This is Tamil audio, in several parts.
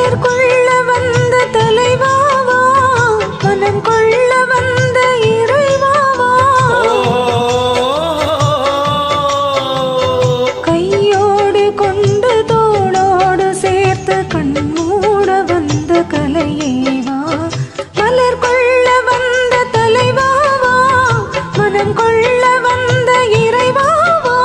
மலர் கொள்ள வந்த தலைவாவா மனம் கொள்ள வந்த இறைவாவா கையோடு கொண்டு தோளோடு சேர்த்து கண்மூட வந்த கலையேவா மலர் கொள்ள வந்த தலைவாவா மனம் கொள்ள வந்த இறைவாவா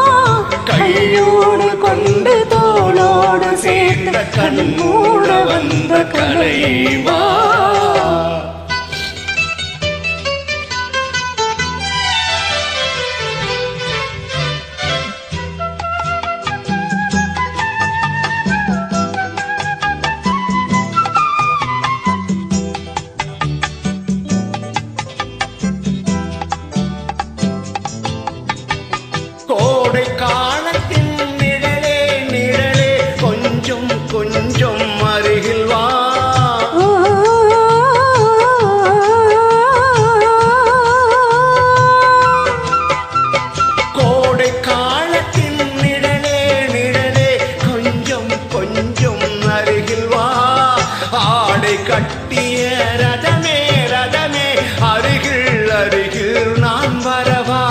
கையோடு கொண்டு தோளோடு சேர்த்து கண்மூட வந்த கலையேவா கோடை காலத்தின் நிழலே நிழலே கொஞ்சம் கொஞ்சம் அருகில் வா கோடை காலத்தின் நிழலே நிழலே கொஞ்சம் கொஞ்சம் அருகில் வா ஆடை கட்டிய ரதமே ரதமே அருகில் அருகில் நான் வரவா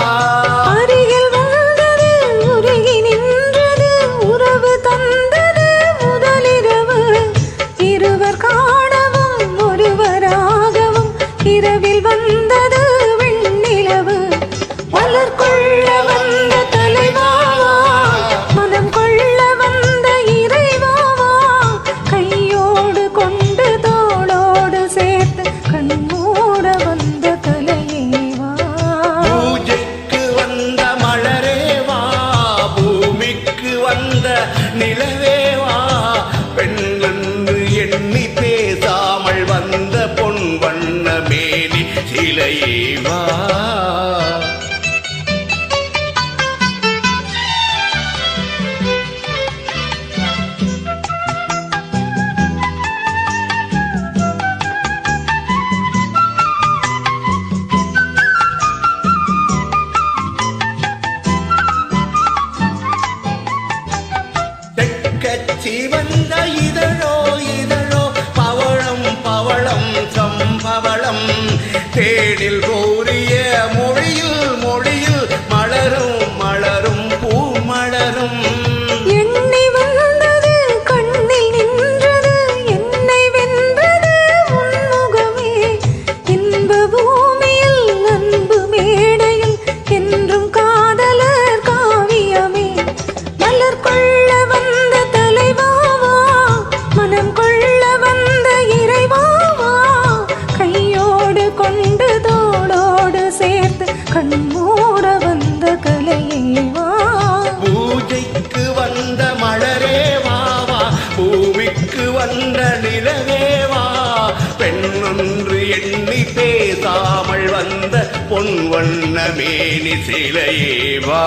இரவில் வந்தது வெண்ணிலவு மலர் கொள்ள வந்த தலைவாவா மனம் கொள்ள வந்த இறைவாவா கையோடு கொண்டு தோளோடு சேர்த்து கண்மூட வந்த கலையேவா பூஜைக்கு வந்த மலரேவா பூமிக்கு வந்த நிலவேவா பெண்ணென்று எண்ணி பேசாமல் வந்த பொன் வண்ண மேனி சிலையேவா தெற்கச்சி வந்த இதழோ இதழோ பவளம் பவளம் சம்பவளம் தேனில் கோரிய மொழியில் மொழியில் மலரும் மலரும் பூ மலரும் எண்ணி வந்தது கண்ணில் நின்றது என்னை வென்றது உன்முகமே இன்ப பூமியில் அன்பு மேடையில் என்றும் காதலர் காவியமே மலர் கொள்ள வந்த தலைவாவா மனம் கொள்ள வந்த இறைவாவா கையோடு கொண்டு தோளோடு சேர்த்து கண்மூட வந்த கலையேவா பூஜைக்கு வந்த மலரேவாவா பூமிக்கு வந்த நிலவேவா பெண்ணொன்று எண்ணி பேசாமல் வந்த பொன் வண்ண மேனி சிலையேவா